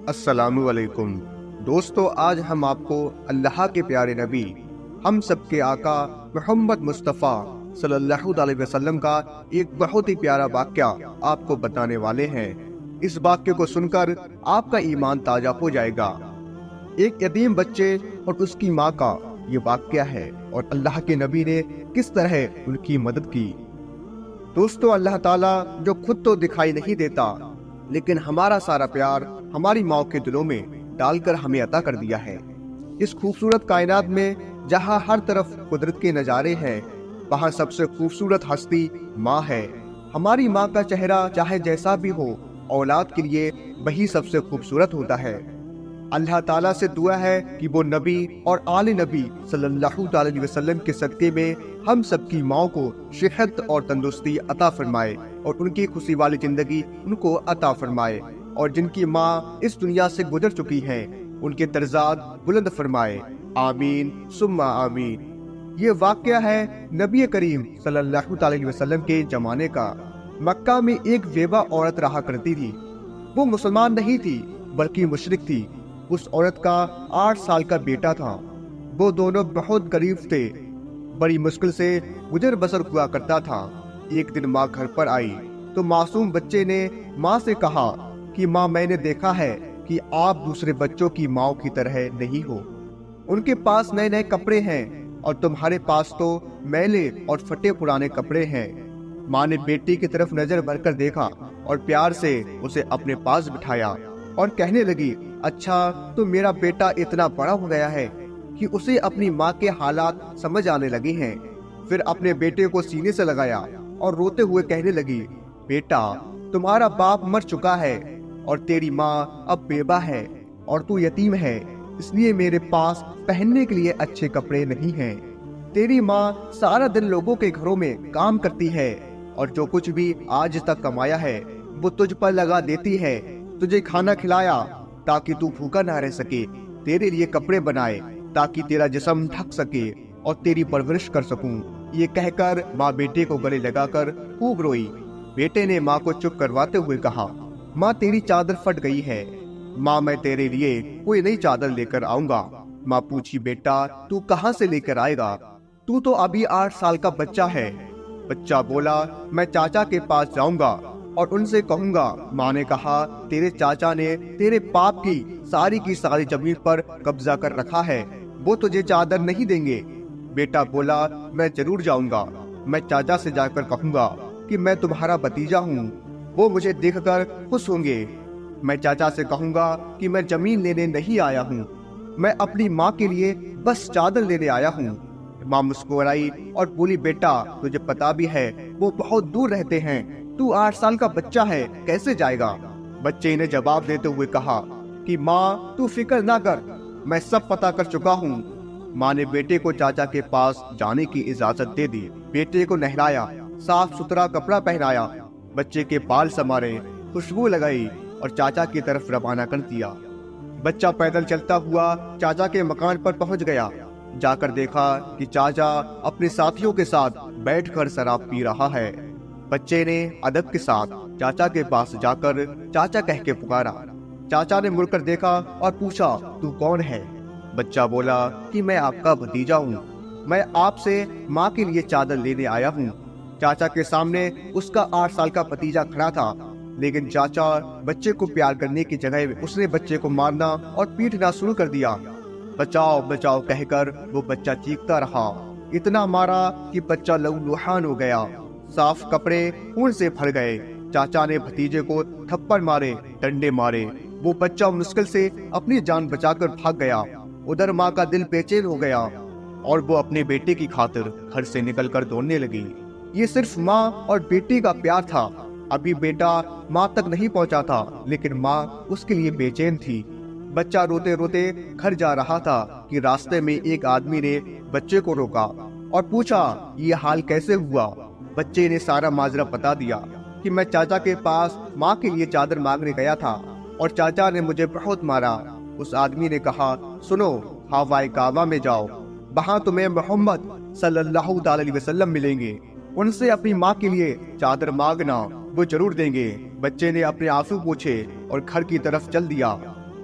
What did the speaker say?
السلام علیکم دوستو، آج ہم آپ کو اللہ کے پیارے نبی ہم سب کے آقا محمد مصطفیٰ صلی اللہ علیہ وسلم کا ایک بہت ہی پیارا واقعہ آپ کو بتانے والے ہیں۔ اس واقعے کو سن کر آپ کا ایمان تازہ ہو جائے گا۔ ایک یتیم بچے اور اس کی ماں کا یہ واقعہ ہے اور اللہ کے نبی نے کس طرح ان کی مدد کی۔ دوستو، اللہ تعالیٰ جو خود تو دکھائی نہیں دیتا لیکن ہمارا سارا پیار ہماری ماں کے دلوں میں ڈال کر ہمیں عطا کر دیا ہے۔ اس خوبصورت کائنات میں جہاں ہر طرف قدرت کے نظارے ہیں، وہاں سب سے خوبصورت ہستی ماں ہے۔ ہماری ماں کا چہرہ چاہے جیسا بھی ہو، اولاد کے لیے وہی سب سے خوبصورت ہوتا ہے۔ اللہ تعالیٰ سے دعا ہے کہ وہ نبی اور آل نبی صلی اللہ علیہ وسلم کے صدقے میں ہم سب کی ماں کو صحت اور تندرستی عطا فرمائے اور ان کی خوشی والی زندگی ان کو عطا فرمائے، اور جن کی ماں اس دنیا سے گزر چکی ہیں ان کے درجات بلند فرمائے، آمین ثم آمین۔ یہ واقعہ ہے نبی کریم صلی اللہ علیہ وسلم کے زمانے کا۔ مکہ میں ایک بیوہ عورت رہا کرتی تھی۔ وہ مسلمان نہیں تھی بلکہ مشرک تھی۔ اس عورت کا 8 سال کا بیٹا تھا۔ وہ دونوں بہت غریب تھے، بڑی مشکل سے گزر بسر ہوا کرتا تھا۔ ایک دن ماں گھر پر آئی تو معصوم بچے نے ماں سے کہا کہ ماں، میں نے دیکھا ہے کہ آپ دوسرے بچوں کی ماں کی طرح نہیں ہو۔ ان کے پاس نئے نئے کپڑے ہیں اور تمہارے پاس تو میلے اور پھٹے پرانے کپڑے ہیں۔ ماں نے بیٹی کی طرف نظر بھر کر دیکھا اور پیار سے اسے اپنے پاس بٹھایا اور کہنے لگی، اچھا تو میرا بیٹا اتنا بڑا ہو گیا ہے کہ اسے اپنی ماں کے حالات سمجھ آنے لگے ہیں۔ پھر اپنے بیٹے کو سینے سے لگایا اور روتے ہوئے کہنے لگی، بیٹا، تمہارا باپ مر چکا ہے اور تیری ماں اب بیوہ ہے اور تو یتیم ہے، اس لیے میرے پاس پہننے کے لیے اچھے کپڑے نہیں ہیں۔ تیری ماں سارا دن لوگوں کے گھروں میں کام کرتی ہے اور جو کچھ بھی آج تک کمایا ہے وہ تجھ پر لگا دیتی ہے۔ تجھے کھانا کھلایا تاکہ تو بھوکا نہ رہ سکے، تیرے لیے کپڑے بنائے تاکہ تیرا جسم ڈھک سکے اور تیری پرورش کر سکوں۔ یہ کہہ کر ماں بیٹے کو گلے لگا کر خوب روئی۔ بیٹے نے ماں کو چپ کرواتے ہوئے کہا، ماں تیری چادر پھٹ گئی ہے، ماں میں تیرے لیے کوئی نئی چادر لے کر آؤں گا۔ ماں پوچھی، بیٹا تو کہاں سے لے کر آئے گا؟ تو تو ابھی 8 سال کا بچہ ہے۔ بچہ بولا، میں چاچا کے پاس جاؤں گا اور ان سے کہوں گا۔ ماں نے کہا، تیرے چاچا نے تیرے باپ کی ساری زمین پر قبضہ کر رکھا ہے، وہ تجھے چادر نہیں دیں گے۔ بیٹا بولا، میں ضرور جاؤں گا، میں چاچا سے جا کر کہوں گا کہ میں تمہارا بھتیجا ہوں، وہ مجھے دیکھ کر خوش ہوں گے۔ میں چاچا سے کہوں گا کہ میں زمین لینے نہیں آیا ہوں، میں اپنی ماں کے لیے بس چادر لینے آیا ہوں۔ ماں مسکرائی اور بولی، بیٹا تجھے پتا بھی ہے وہ بہت دور رہتے ہیں، تو 8 سال کا بچہ ہے، کیسے جائے گا؟ بچے نے جواب دیتے ہوئے کہا کہ ماں تو فکر نہ کر، میں سب پتا کر چکا ہوں۔ ماں نے بیٹے کو چاچا کے پاس جانے کی اجازت دے دی۔ بیٹے کو نہلایا، صاف ستھرا کپڑا پہنایا، بچے کے بال سنوارے، خوشبو لگائی اور چاچا کی طرف روانہ کر دیا۔ بچہ پیدل چلتا ہوا چاچا کے مکان پر پہنچ گیا۔ جا کر دیکھا کہ چاچا اپنے ساتھیوں کے ساتھ بیٹھ کر شراب پی رہا ہے۔ بچے نے ادب کے ساتھ چاچا کے پاس جا کر چاچا کہہ کے پکارا۔ چاچا نے مڑ کر دیکھا اور پوچھا، تو کون ہے؟ بچہ بولا کہ میں آپ کا بھتیجا ہوں، میں آپ سے ماں کے لیے چادر لینے آیا ہوں۔ چاچا کے سامنے اس کا 8 سال کا بھتیجا کھڑا تھا، لیکن چاچا بچے کو پیار کرنے کی جگہ اس نے بچے کو مارنا اور پیٹنا شروع کر دیا۔ بچاؤ بچاؤ کہہ کر وہ بچہ چیختا رہا، اتنا مارا کہ بچہ لہو لہان ہو گیا، صاف کپڑے خون سے بھر گئے۔ چاچا نے بھتیجے کو تھپڑ مارے، ڈنڈے مارے، وہ بچہ مشکل سے اپنی جان بچا کر بھاگ گیا۔ ادھر ماں کا دل بے چین ہو گیا اور وہ اپنے بیٹے کی خاطر گھر سے نکل کر دوڑنے لگی۔ یہ صرف ماں اور بیٹی کا پیار تھا۔ ابھی بیٹا ماں تک نہیں پہنچا تھا لیکن ماں اس کے لیے بے چین تھی۔ بچہ روتے روتے گھر جا رہا تھا کہ راستے میں ایک آدمی نے بچے کو روکا اور پوچھا، یہ حال کیسے ہوا؟ بچے نے سارا ماجرا بتا دیا کہ میں چاچا کے پاس ماں کے لیے چادر مانگنے گیا تھا اور چاچا نے مجھے بہت مارا۔ اس آدمی نے کہا، سنو، ہوائے کعبہ میں جاؤ، وہاں تمہیں محمد صلی اللہ علیہ وسلم ملیں گے، ان سے اپنی ماں کے لیے چادر مانگنا، وہ ضرور دیں گے۔ بچے نے اپنے آنسو پوچھے اور گھر کی طرف چل دیا۔